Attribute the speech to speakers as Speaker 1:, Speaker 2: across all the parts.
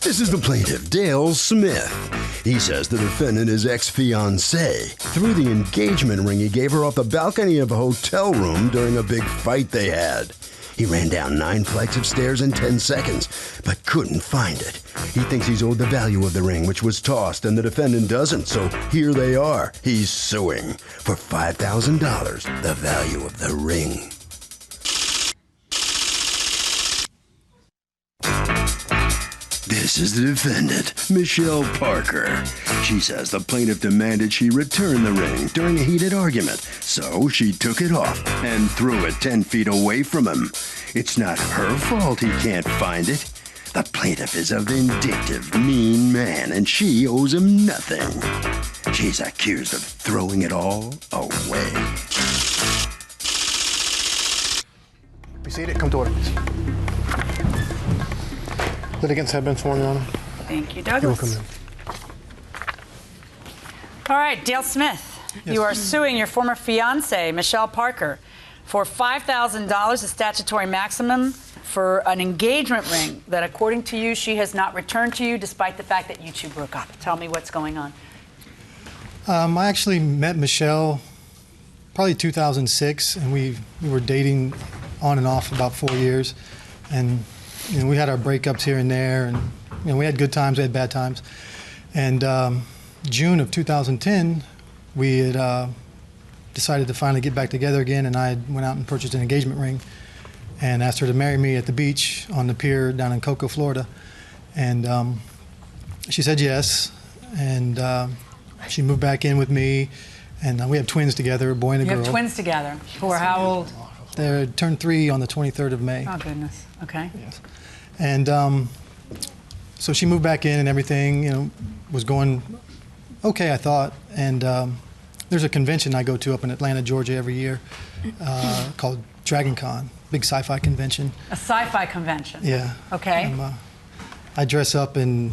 Speaker 1: This is the plaintiff, Dale Smith. He says the defendant is ex-fiancée threw the engagement ring he gave her off the balcony of a hotel room during a big fight they had. He ran down 9 flights of stairs in 10 seconds, but couldn't find it. He thinks he's owed the value of the ring, which was tossed, and the defendant doesn't, so here they are. He's suing for $5,000, the value of the ring. This is the defendant, Michelle Parker. She says the plaintiff demanded she return the ring during a heated argument, so she took it off and threw it 10 feet away from him. It's not her fault he can't find it. The plaintiff is a vindictive, mean man, and she owes him nothing. She's accused of throwing it all away.
Speaker 2: Be seated. Come to order, please. Litigants have been sworn, Your Honor.
Speaker 3: Thank you, Douglas.
Speaker 2: Welcome in.
Speaker 3: All right, Dale Smith,
Speaker 2: yes.
Speaker 3: You are suing your former fiancée, Michelle Parker, for $5,000, a statutory maximum, for an engagement ring that, according to you, she has not returned to you, despite the fact that you two broke up. Tell me what's going on.
Speaker 2: I actually met Michelle probably 2006, and we were dating on and off about 4 years, and we had our breakups here and there, and we had good times, we had bad times, and June of 2010, we had decided to finally get back together again, and I went out and purchased an engagement ring and asked her to marry me at the beach on the pier down in Cocoa, Florida, and she said yes, and she moved back in with me, and we have twins together, a boy and a girl.
Speaker 3: You have twins together, who are how old?
Speaker 2: They turned 3 on the 23rd of May.
Speaker 3: Oh, goodness. Okay.
Speaker 2: Yes. And so she moved back in, and everything, was going okay, I thought. And there's a convention I go to up in Atlanta, Georgia, every year called Dragon Con, big sci-fi convention.
Speaker 3: A sci-fi convention?
Speaker 2: Yeah.
Speaker 3: Okay.
Speaker 2: I dress up in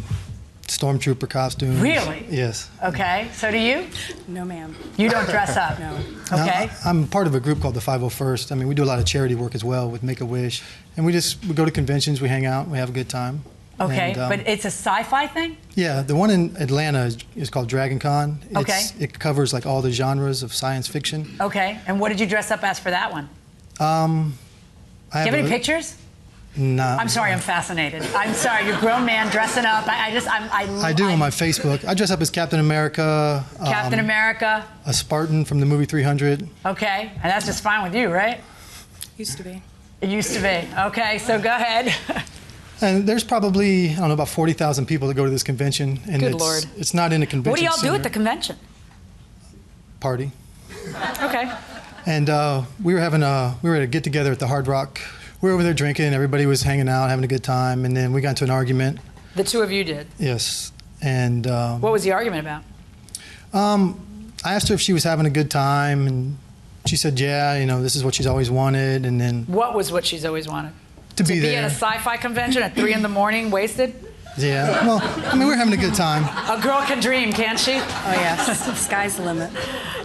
Speaker 2: stormtrooper costumes.
Speaker 3: Really?
Speaker 2: Yes.
Speaker 3: Okay. So do you?
Speaker 4: No, ma'am.
Speaker 3: You don't dress up?
Speaker 4: No.
Speaker 3: Okay.
Speaker 2: Now, I'm part of a group called the 501st. I mean, we do a lot of charity work as well with Make-A-Wish. And we go to conventions, we hang out, we have a good time.
Speaker 3: Okay,
Speaker 2: And,
Speaker 3: but it's a sci-fi thing?
Speaker 2: Yeah, the one in Atlanta is called Dragon Con.
Speaker 3: Okay.
Speaker 2: It covers like all the genres of science fiction.
Speaker 3: Okay, and what did you dress up as for that one? Do you have any pictures?
Speaker 2: No.
Speaker 3: I'm sorry, I'm fascinated. I'm sorry, you're a grown man dressing up.
Speaker 2: I do on my Facebook. I dress up as Captain America.
Speaker 3: Captain America.
Speaker 2: A Spartan from the movie 300.
Speaker 3: Okay, and that's just fine with you, right?
Speaker 4: Used to be.
Speaker 3: It used to be. Okay, so go ahead.
Speaker 2: And there's probably, I don't know, about 40,000 people that go to this convention. And
Speaker 3: Good Lord.
Speaker 2: It's not in a convention
Speaker 3: What do y'all do
Speaker 2: center.
Speaker 3: at the convention?
Speaker 2: Party.
Speaker 3: Okay.
Speaker 2: And we were at a get together at the Hard Rock. We were over there drinking, everybody was hanging out, having a good time, and then we got into an argument.
Speaker 3: The two of you did?
Speaker 2: Yes. And
Speaker 3: what was the argument about?
Speaker 2: I asked her if she was having a good time, and she said, yeah, this is what she's always wanted, and then...
Speaker 3: What was what she's always wanted?
Speaker 2: To be
Speaker 3: at
Speaker 2: there.
Speaker 3: a sci-fi convention at 3 in the morning, wasted?
Speaker 2: Yeah, well, I mean, we're having a good time.
Speaker 3: A girl can dream, can't she?
Speaker 4: Oh, yes. Sky's the limit.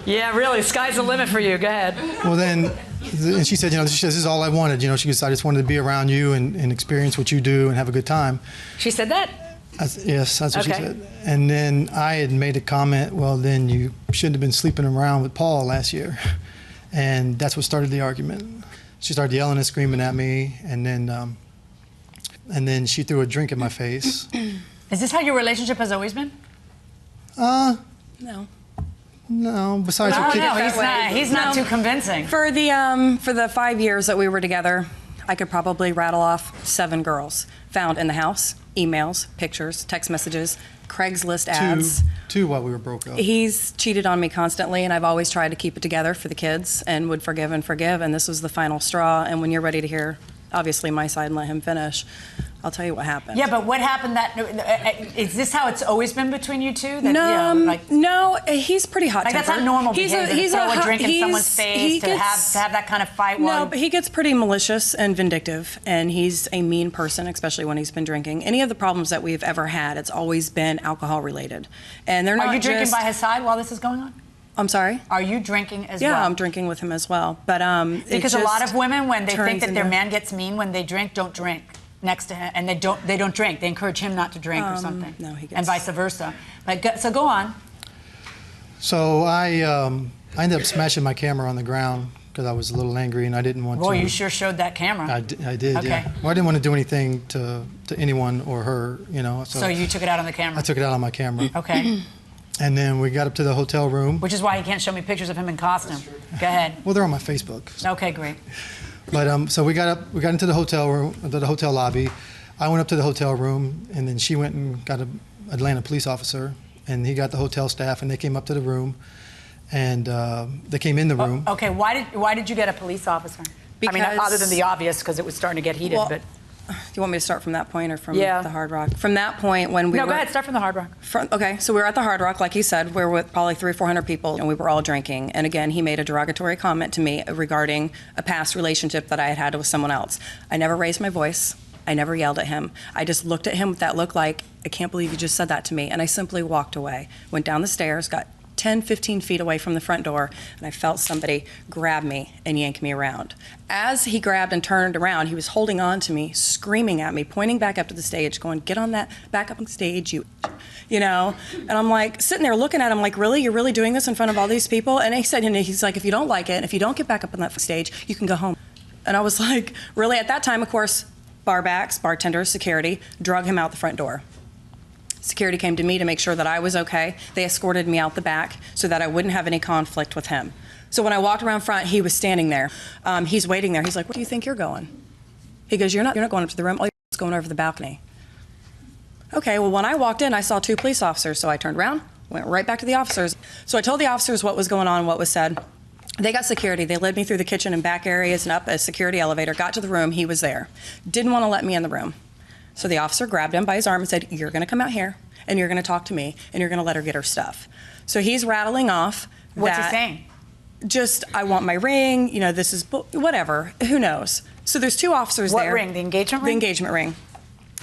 Speaker 3: Yeah, really, sky's the limit for you. Go ahead.
Speaker 2: Well, then, and she said, she says, this is all I wanted. She goes, I just wanted to be around you and experience what you do and have a good time.
Speaker 3: She said that?
Speaker 2: Yes, that's what
Speaker 3: Okay.
Speaker 2: she said. And then I had made a comment, well, then you shouldn't have been sleeping around with Paul last year. And that's what started the argument. She started yelling and screaming at me, and then she threw a drink in my face.
Speaker 3: Is this how your relationship has always been?
Speaker 4: No.
Speaker 2: No, besides her kid.
Speaker 3: No, he's not too convincing.
Speaker 4: For the 5 years that we were together, I could probably rattle off 7 girls found in the house, emails, pictures, text messages, Craigslist ads.
Speaker 2: Two while we were broke up.
Speaker 4: He's cheated on me constantly, and I've always tried to keep it together for the kids and would forgive and forgive, and this was the final straw. And when you're ready to hear, obviously, my side and let him finish, I'll tell you what happened.
Speaker 3: Yeah, but what happened is this how it's always been between you two? That,
Speaker 4: no, he's pretty hot-tempered.
Speaker 3: That's not normal behavior, to throw a drink in someone's face, to have that kind of fight.
Speaker 4: No, but he gets pretty malicious and vindictive, and he's a mean person, especially when he's been drinking. Any of the problems that we've ever had, it's always been alcohol-related. And they're not.
Speaker 3: Are you drinking by his side while this is going on?
Speaker 4: I'm sorry?
Speaker 3: Are you drinking as well?
Speaker 4: Yeah, I'm drinking with him as well. But
Speaker 3: because a lot of women, when they think that their man gets mean when they drink, don't drink. next to him, and they don't drink. They encourage him not to drink or something.
Speaker 4: No, he gets...
Speaker 3: And vice versa. So go on.
Speaker 2: So I ended up smashing my camera on the ground because I was a little angry and I didn't want to.
Speaker 3: Boy, you sure showed that camera.
Speaker 2: I did,
Speaker 3: Okay.
Speaker 2: yeah. Well, I didn't want to do anything to anyone or her, you know.
Speaker 3: So you took it out on the camera?
Speaker 2: I took it out on my camera.
Speaker 3: Okay.
Speaker 2: And then we got up to the hotel room.
Speaker 3: Which is why he can't show me pictures of him in costume. Go ahead.
Speaker 2: Well, they're on my Facebook. So.
Speaker 3: Okay, great.
Speaker 2: But so we got into the hotel room, to the hotel lobby. I went up to the hotel room, and then she went and got an Atlanta police officer, and he got the hotel staff, and they came up to the room, and they came in the room.
Speaker 3: Okay, why did you get a police officer?
Speaker 4: Because,
Speaker 3: I mean, other than the obvious, because it was starting to get heated,
Speaker 4: well,
Speaker 3: but...
Speaker 4: Do you want me to start from that point or from the Hard Rock? From that point when we
Speaker 3: No, go ahead, start from the Hard Rock.
Speaker 4: Okay, so we were at the Hard Rock, like you said. We were with probably 300 or 400 people, and we were all drinking. And again, he made a derogatory comment to me regarding a past relationship that I had had with someone else. I never raised my voice. I never yelled at him. I just looked at him with that look like, I can't believe you just said that to me. And I simply walked away, went down the stairs, got 10, 15 feet away from the front door, and I felt somebody grab me and yank me around. As he grabbed and turned around, he was holding on to me, screaming at me, pointing back up to the stage, going, get on that, back up on stage, you know? And I'm like, sitting there looking at him like, really? You're really doing this in front of all these people? And he said, and he's like, if you don't like it, if you don't get back up on that stage, you can go home. And I was like, really? At that time, of course, barbacks, bartenders, security, drug him out the front door. Security came to me to make sure that I was okay. They escorted me out the back so that I wouldn't have any conflict with him. So when I walked around front, he was standing there. He's waiting there. He's like, where do you think you're going? He goes, you're not going up to the room. All you're going over the balcony. Okay, well, when I walked in, I saw 2 police officers. So I turned around, went right back to the officers. So I told the officers what was going on, what was said. They got security. They led me through the kitchen and back areas and up a security elevator, got to the room. He was there. Didn't want to let me in the room. So the officer grabbed him by his arm and said, you're going to come out here, and you're going to talk to me, and you're going to let her get her stuff. So he's rattling off.
Speaker 3: What's he saying?
Speaker 4: Just, I want my ring, you know, this is, whatever, who knows. So there's 2 officers there.
Speaker 3: What ring, the engagement ring?
Speaker 4: The engagement ring.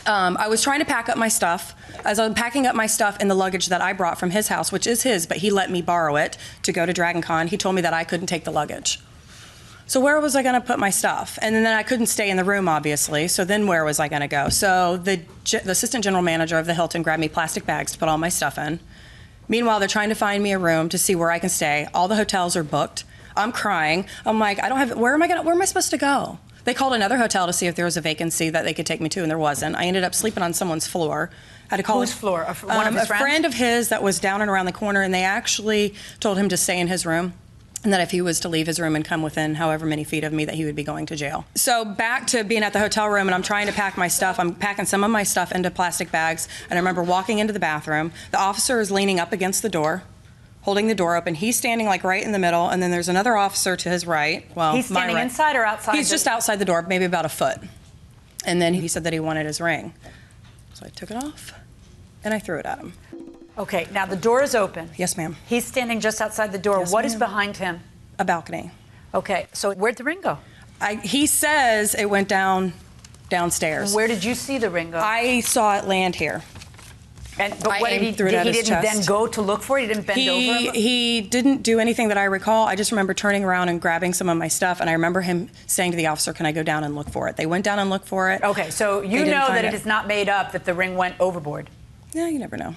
Speaker 4: I was trying to pack up my stuff. As I'm packing up my stuff in the luggage that I brought from his house, which is his, but he let me borrow it to go to Dragon Con, he told me that I couldn't take the luggage. So where was I going to put my stuff? And then I couldn't stay in the room, obviously. So then where was I going to go? So the assistant general manager of the Hilton grabbed me plastic bags to put all my stuff in. Meanwhile, they're trying to find me a room to see where I can stay. All the hotels are booked. I'm crying. I'm like, I don't have, where am I supposed to go? They called another hotel to see if there was a vacancy that they could take me to, and there wasn't. I ended up sleeping on someone's floor. Had to call
Speaker 3: Whose floor? One of his friends?
Speaker 4: A friend of his that was down and around the corner, and they actually told him to stay in his room, and that if he was to leave his room and come within however many feet of me, that he would be going to jail. So back to being at the hotel room, and I'm trying to pack my stuff. I'm packing some of my stuff into plastic bags, and I remember walking into the bathroom. The officer is leaning up against the door, holding the door open. He's standing like right in the middle, and then there's another officer to his right. Well,
Speaker 3: he's standing
Speaker 4: my right.
Speaker 3: Inside or outside?
Speaker 4: He's just outside the door, maybe about a foot. And then he said that he wanted his ring. So I took it off, and I threw it at him.
Speaker 3: Okay, now the door is open.
Speaker 4: Yes, ma'am.
Speaker 3: He's standing just outside the door.
Speaker 4: Yes,
Speaker 3: What is
Speaker 4: ma'am.
Speaker 3: behind him?
Speaker 4: A balcony.
Speaker 3: Okay, so where'd the ring go?
Speaker 4: He says it went downstairs.
Speaker 3: Where did you see the ring go?
Speaker 4: I saw it land here.
Speaker 3: But what did he
Speaker 4: threw it at his
Speaker 3: didn't
Speaker 4: chest.
Speaker 3: then go to look for it? He didn't bend over?
Speaker 4: He didn't do anything that I recall. I just remember turning around and grabbing some of my stuff, and I remember him saying to the officer, can I go down and look for it? They went down and looked for it.
Speaker 3: Okay, so you know that it is not made up that the ring went overboard?
Speaker 4: Yeah, you never know.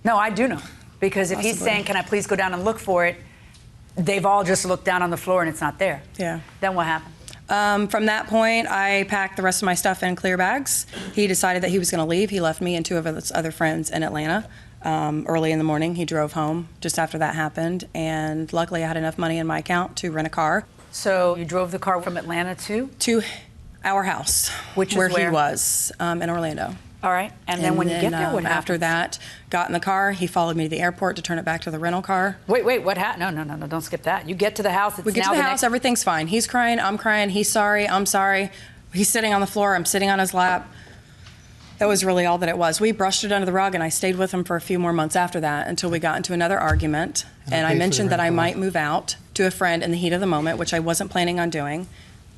Speaker 3: No, I do know. Because if he's saying, can I please go down and look for it, they've all just looked down on the floor and it's not there.
Speaker 4: Yeah.
Speaker 3: Then what happened?
Speaker 4: From that point, I packed the rest of my stuff in clear bags. He decided that he was going to leave. He left me and 2 of his other friends in Atlanta. Early in the morning, he drove home just after that happened. And luckily, I had enough money in my account to rent a car.
Speaker 3: So you drove the car from Atlanta to
Speaker 4: our house,
Speaker 3: which is
Speaker 4: where he was, in Orlando.
Speaker 3: All right. And then when you get there, what happened?
Speaker 4: After that, got in the car. He followed me to the airport to turn it back to the rental car.
Speaker 3: Wait, what happened? No, don't skip that. You get to the house.
Speaker 4: We get to the house, everything's fine. He's crying, I'm crying, he's sorry, I'm sorry. He's sitting on the floor, I'm sitting on his lap. That was really all that it was. We brushed it under the rug, and I stayed with him for a few more months after that until we got into another argument. And I mentioned that I might move out to a friend in the heat of the moment, which I wasn't planning on doing.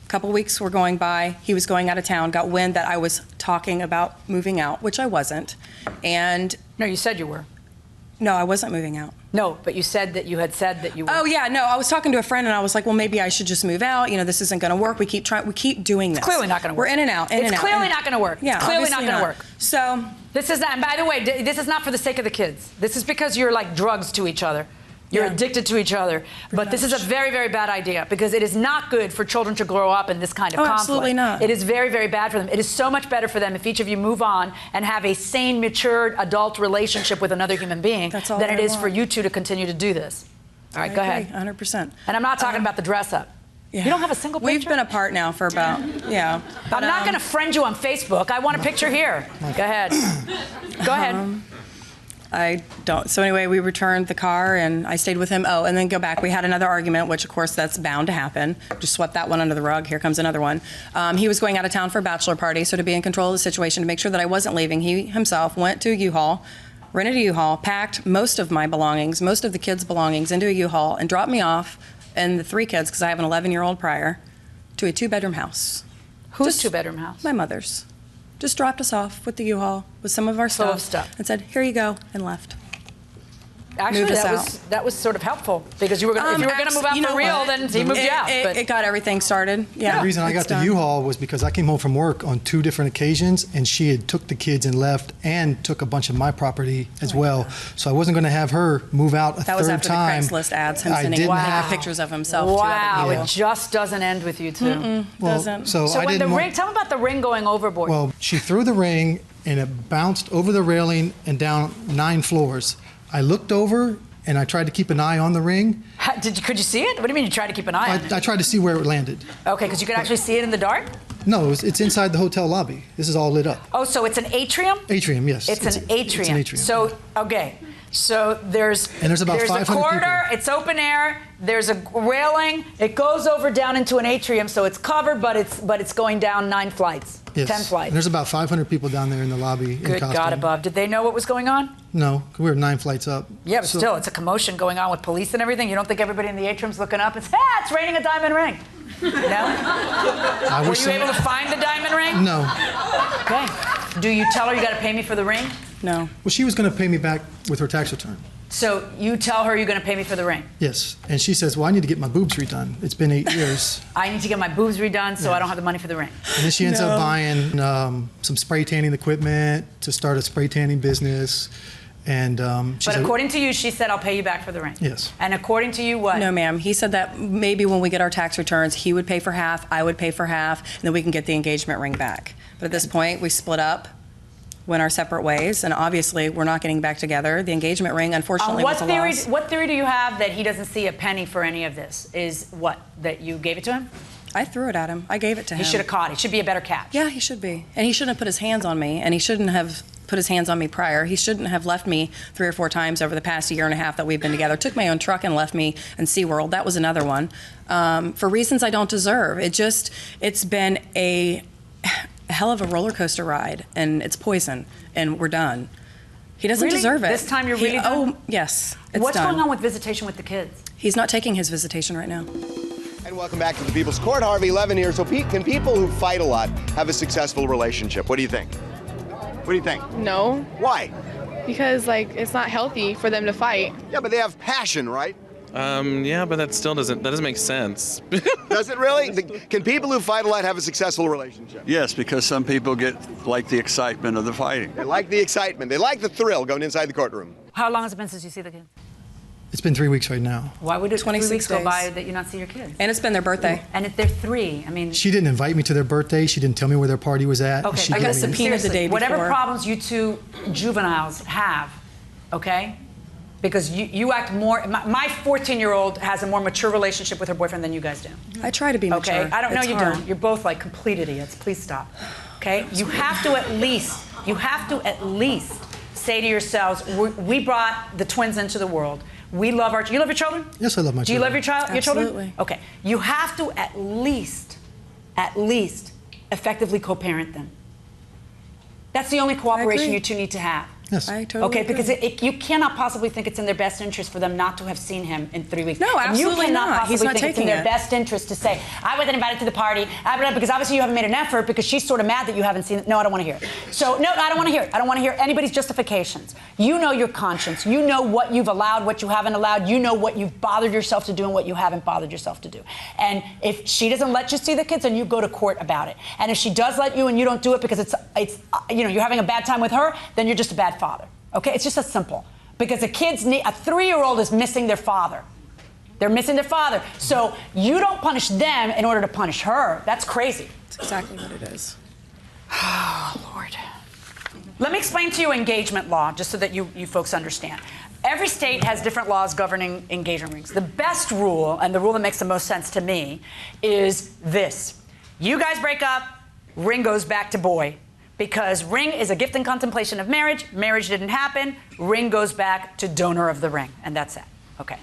Speaker 4: A couple weeks were going by. He was going out of town, got wind that I was talking about moving out, which I wasn't. And
Speaker 3: no, you said you were.
Speaker 4: no, I wasn't moving out.
Speaker 3: No, but you said that you had said that you were.
Speaker 4: Oh yeah, no, I was talking to a friend and I was like, well, maybe I should just move out. You know, this isn't going to work. We keep doing this.
Speaker 3: It's clearly not going to work.
Speaker 4: We're in and out, in and out.
Speaker 3: It's clearly not going to work.
Speaker 4: Yeah,
Speaker 3: it's clearly not
Speaker 4: obviously
Speaker 3: going to work.
Speaker 4: So
Speaker 3: this is not, and by the way, this is not for the sake of the kids. This is because you're like drugs to each other. You're addicted to each other. But this is a very, very bad idea because it is not good for children to grow up in this kind of conflict.
Speaker 4: Absolutely not.
Speaker 3: It is very, very bad for them. It is so much better for them if each of you move on and have a sane, matured, adult relationship with another human being than it is for you two to continue to do this. All right, go ahead.
Speaker 4: 100%.
Speaker 3: And I'm not talking about the dress up.
Speaker 4: Yeah.
Speaker 3: You don't have a single picture?
Speaker 4: We've been apart now for about,
Speaker 3: But, I'm not going to friend you on Facebook. I want a picture here. Go ahead. Go ahead.
Speaker 4: I don't. So anyway, we returned the car and I stayed with him. Oh, and then go back. We had another argument, which of course that's bound to happen. Just swept that one under the rug. Here comes another one. He was going out of town for a bachelor party, so to be in control of the situation, to make sure that I wasn't leaving, he himself went to a U-Haul, rented a U-Haul, packed most of my belongings, most of the kids' belongings into a U-Haul, and dropped me off and the 3 kids, because I have an 11-year-old prior, to a 2-bedroom house.
Speaker 3: Whose 2-bedroom house?
Speaker 4: My mother's. Just dropped us off with the U-Haul with some of our
Speaker 3: Full of
Speaker 4: stuff,
Speaker 3: stuff.
Speaker 4: and said, "Here you go," and left.
Speaker 3: Actually,
Speaker 4: Moved us
Speaker 3: that was sort of helpful because you were gonna, if you were going to move out for real, then he moved you out. But
Speaker 4: It got everything started. Yeah.
Speaker 2: The reason I got the U-Haul was because I came home from work on 2 different occasions, and she had took the kids and left, and took a bunch of my property as well. So I wasn't going to have her move out a third time.
Speaker 4: That was after the Craigslist ads, him sending pictures of himself to other people.
Speaker 3: It just doesn't end with you two.
Speaker 4: Doesn't.
Speaker 3: So when the ring, tell me about the ring going overboard.
Speaker 2: Well, she threw the ring, and it bounced over the railing and down 9 floors. I looked over, and I tried to keep an eye on the ring.
Speaker 3: Could you see it? What do you mean you tried to keep an eye on it?
Speaker 2: I tried to see where it landed.
Speaker 3: Okay, because you could actually see it in the dark?
Speaker 2: No, it's inside the hotel lobby. This is all lit up.
Speaker 3: Oh, so it's an atrium?
Speaker 2: Atrium, yes.
Speaker 3: It's an atrium.
Speaker 2: It's an atrium.
Speaker 3: So, okay. So there's
Speaker 2: about 500
Speaker 3: a corridor,
Speaker 2: people.
Speaker 3: it's open air, there's a railing, it goes over down into an atrium, so it's covered, but it's going down 9 flights,
Speaker 2: Yes.
Speaker 3: 10 flights.
Speaker 2: And there's about 500 people down there in the lobby in
Speaker 3: Good
Speaker 2: costume.
Speaker 3: God above. Did they know what was going on?
Speaker 2: No, we were 9 flights up.
Speaker 3: Yeah, but still, it's a commotion going on with police and everything. You don't think everybody in the atrium's looking up and says, it's raining a diamond ring. No? Were you able to find the diamond ring?
Speaker 2: No.
Speaker 3: Okay. Do you tell her you got to pay me for the ring?
Speaker 4: No.
Speaker 2: Well, she was going to pay me back with her tax return.
Speaker 3: So you tell her you're going to pay me for the ring?
Speaker 2: Yes. And she says, well, I need to get my boobs redone. It's been 8 years.
Speaker 3: I need to get my boobs redone, so I don't have the money for the ring.
Speaker 2: And then she ends up buying some spray tanning equipment to start a spray tanning business. And
Speaker 3: But according to you, she said, I'll pay you back for the ring.
Speaker 2: Yes.
Speaker 3: And according to you, what?
Speaker 4: No, ma'am. He said that maybe when we get our tax returns, he would pay for half, I would pay for half, and then we can get the engagement ring back. But at this point, we split up, went our separate ways, and obviously we're not getting back together. The engagement ring, unfortunately, was a loss.
Speaker 3: What theory do you have that he doesn't see a penny for any of this? Is what? That you gave it to him?
Speaker 4: I threw it at him. I gave it to him.
Speaker 3: He should have caught. He should be a better catch.
Speaker 4: Yeah, he should be. And he shouldn't have put his hands on me, and he shouldn't have put his hands on me prior. He shouldn't have left me 3 or 4 times over the past 1.5 years that we've been together. Took my own truck and left me in SeaWorld. That was another one. For reasons I don't deserve. It's been a hell of a roller coaster ride, and it's poison, and we're done. He doesn't deserve it.
Speaker 3: This time you're really done?
Speaker 4: Oh, yes. It's
Speaker 3: What's
Speaker 4: done.
Speaker 3: going on with visitation with the kids?
Speaker 4: He's not taking his visitation right now.
Speaker 5: And welcome back to the People's Court. Harvey Levin here. So, Pete, can people who fight a lot have a successful relationship? What do you think? What do you think?
Speaker 6: No,
Speaker 5: Why?
Speaker 6: because like it's not healthy for them to fight.
Speaker 5: Yeah, but they have passion, right?
Speaker 7: Yeah, but that doesn't make sense.
Speaker 5: Does it really? Can people who fight a lot have a successful relationship?
Speaker 8: Yes, because some people like the excitement of the fighting.
Speaker 5: They like the excitement. They like the thrill going inside the courtroom.
Speaker 3: How long has it been since you see the kids?
Speaker 2: It's been 3 weeks right now.
Speaker 3: Why would it 3
Speaker 4: 26
Speaker 3: weeks go
Speaker 4: days.
Speaker 3: by that you not see your kids?
Speaker 4: And it's been their birthday.
Speaker 3: And if they're 3, I mean...
Speaker 2: She didn't invite me to their birthday. She didn't tell me where their party was at.
Speaker 3: Okay,
Speaker 2: She
Speaker 3: I
Speaker 2: gave
Speaker 3: got
Speaker 2: me-
Speaker 4: subpoenaed the
Speaker 3: seriously,
Speaker 4: day
Speaker 3: whatever
Speaker 4: before.
Speaker 3: problems you 2 juveniles have, okay? Because you act more... My 14-year-old has a more mature relationship with her boyfriend than you guys do.
Speaker 4: I try to be mature.
Speaker 3: Okay? I don't know
Speaker 4: It's
Speaker 3: you
Speaker 4: hard.
Speaker 3: don't. You're both like complete idiots. Please stop. Okay? You have to at least say to yourselves, we brought the twins into the world. We love our... You love your children?
Speaker 2: Yes, I love my
Speaker 3: Do you love
Speaker 2: children.
Speaker 3: your children?
Speaker 4: Absolutely.
Speaker 3: Okay. You have to at least effectively co-parent them. That's the only cooperation
Speaker 4: agree.
Speaker 3: you two need to have.
Speaker 2: Yes.
Speaker 4: I totally
Speaker 3: Okay,
Speaker 4: agree.
Speaker 3: because you cannot possibly think it's in their best interest for them not to have seen him in 3 weeks.
Speaker 4: No,
Speaker 3: And
Speaker 4: absolutely
Speaker 3: you cannot
Speaker 4: not.
Speaker 3: possibly
Speaker 4: He's not
Speaker 3: think it's in
Speaker 4: taking
Speaker 3: their
Speaker 4: it.
Speaker 3: best interest to say, I wasn't invited to the party, because obviously you haven't made an effort because she's sort of mad that you haven't seen it. No, I don't want to hear it. So, no, I don't want to hear it. I don't want to hear anybody's justifications. You know your conscience. You know what you've allowed, what you haven't allowed. You know what you've bothered yourself to do and what you haven't bothered yourself to do. And if she doesn't let you see the kids, then you go to court about it. And if she does let you and you don't do it because it's you're having a bad time with her, then you're just a bad father. Okay? It's just as simple. Because the kids need, a 3-year-old is missing their father. They're missing their father. So you don't punish them in order to punish her. That's crazy.
Speaker 4: That's exactly what it is.
Speaker 3: Oh, Lord. Let me explain to you engagement law, just so that you folks understand. Every state has different laws governing engagement rings. The best rule, and the rule that makes the most sense to me, is this. You guys break up, ring goes back to boy. Because ring is a gift in contemplation of marriage. Marriage didn't happen. Ring goes back to donor of the ring. And that's it. Okay.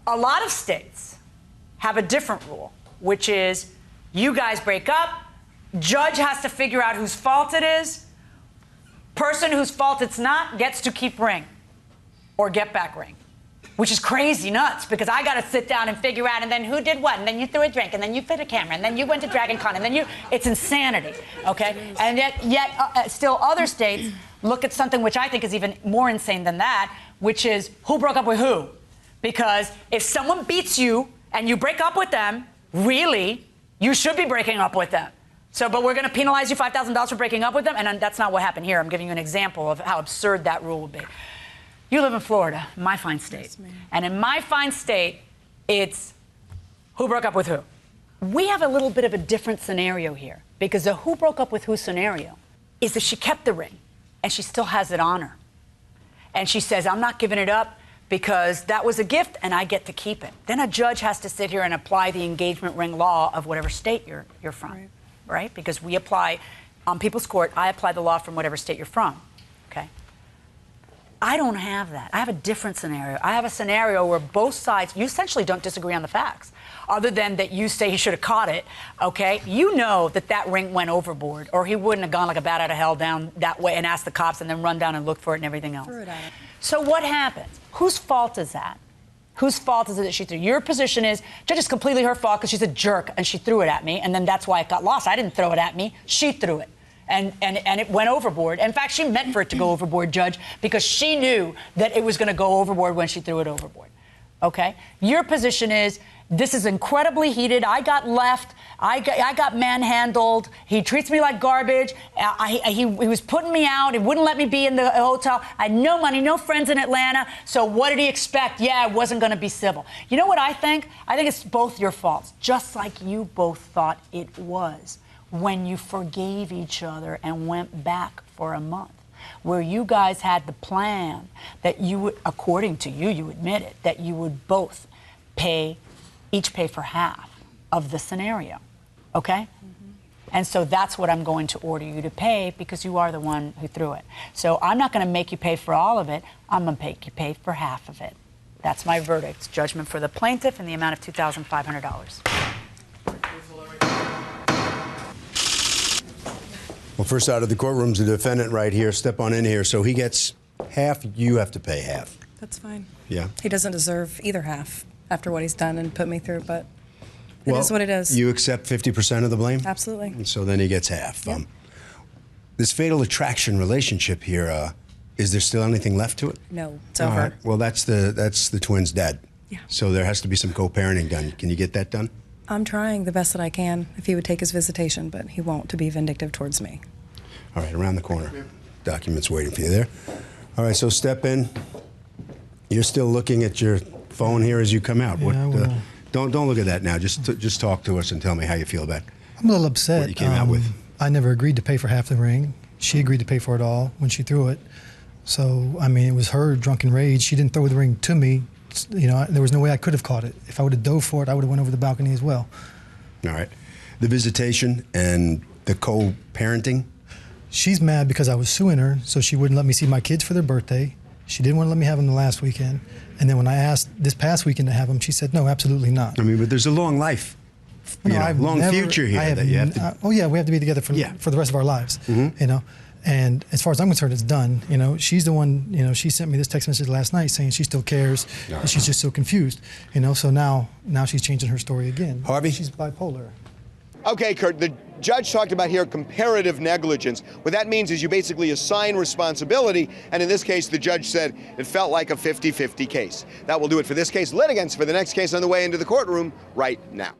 Speaker 3: A lot of states have a different rule, which is you guys break up. Judge has to figure out whose fault it is. Person whose fault it's not gets to keep ring or get back ring. Which is crazy nuts, because I got to sit down and figure out, and then who did what, and then you threw a drink, and then you fit a camera, and then you went to Dragon Con, and then it's insanity, okay? And yet still other states look at something which I think is even more insane than that, which is who broke up with who? Because if someone beats you and you break up with them, really, you should be breaking up with them. So, but we're going to penalize you $5,000 for breaking up with them, and that's not what happened here. I'm giving you an example of how absurd that rule would be. You live in Florida, my fine state. Yes, and in my fine state, it's who broke up with who. We have a little bit of a different scenario here, because the who broke up with who scenario is that she kept the ring and she still has it on her. And she says, I'm not giving it up because that was a gift and I get to keep it. Then a judge has to sit here and apply the engagement ring law of whatever state you're from, right? Because we apply, on people's court, I apply the law from whatever state you're from, okay? I don't have that. I have a different scenario. I have a scenario where both sides, you essentially don't disagree on the facts, other than that you say he should have caught it, okay? You know that that ring went overboard, or he wouldn't have gone like a bat out of hell down that way and asked the cops and then run down and look for it and everything else. So what happens? Whose fault is that? Whose fault is it that she threw? Your position is, Judge, it's completely her fault because she's a jerk and she threw it at me, and then that's why it got lost. I didn't throw it at me. She threw it. And it went overboard. In fact, she meant for it to go overboard, Judge, because she knew that it was going to go overboard when she threw it overboard. Okay? Your position is, this is incredibly heated. I got left. I got manhandled. He treats me like garbage. He was putting me out. He wouldn't let me be in the hotel. I had no money, no friends in Atlanta. So what did he expect? Yeah, it wasn't going to be civil. You know what I think? I think it's both your faults, just like you both thought it was when you forgave each other and went back for a month, where you guys had the plan that you would, according to you, you admit it, that you would both each pay for half of the scenario, okay? And so that's what I'm going to order you to pay, because you are the one who threw it. So I'm not going to make you pay for all of it. I'm going to make you pay for half of it. That's my verdict. Judgment for the plaintiff in the amount of $2,500.
Speaker 1: Well, first out of the courtroom's the defendant right here. Step on in here. So he gets half, you have to pay half.
Speaker 4: That's fine.
Speaker 1: Yeah.
Speaker 4: He doesn't deserve either half after what he's done and put me through, but it is what it is.
Speaker 1: You accept 50% of the blame?
Speaker 4: Absolutely.
Speaker 1: And so then he gets half.
Speaker 4: Yep.
Speaker 1: This fatal attraction relationship here, is there still anything left to it?
Speaker 4: No, it's over.
Speaker 1: All right. Well, that's the twins' dad.
Speaker 4: Yeah.
Speaker 1: So there has to be some co-parenting done. Can you get that done?
Speaker 4: I'm trying the best that I can if he would take his visitation, but he won't, to be vindictive towards me.
Speaker 1: All right, around the corner. Documents waiting for you there. All right, so step in. You're still looking at your phone here as you come out.
Speaker 2: Yeah,
Speaker 1: Don't look at that now. Just talk to us and tell me how you feel about
Speaker 2: I'm a little upset.
Speaker 1: what you came out with.
Speaker 2: I never agreed to pay for half the ring. She agreed to pay for it all when she threw it. So, I mean, it was her drunken rage. She didn't throw the ring to me. You know, there was no way I could have caught it. If I would have dove for it, I would have went over the balcony as well.
Speaker 1: All right. The visitation and the co-parenting?
Speaker 2: She's mad because I was suing her, so she wouldn't let me see my kids for their birthday. She didn't want to let me have them the last weekend. And then when I asked this past weekend to have them, she said, no, absolutely not.
Speaker 1: I mean, but there's a long life, long future here that you have to...
Speaker 2: oh, yeah, we have to be together for the rest of our lives, you know. And as far as I'm concerned, it's done. You know, she's the one, you know, she sent me this text message last night saying she still cares, and she's just so confused. You know, so now she's changing her story again.
Speaker 9: Harvey?
Speaker 2: She's bipolar.
Speaker 5: Okay, Kurt, the judge talked about here comparative negligence. What that means is you basically assign responsibility, and in this case, the judge said it felt like a 50-50 case. That will do it for this case. Litigants for the next case on the way into the courtroom right now.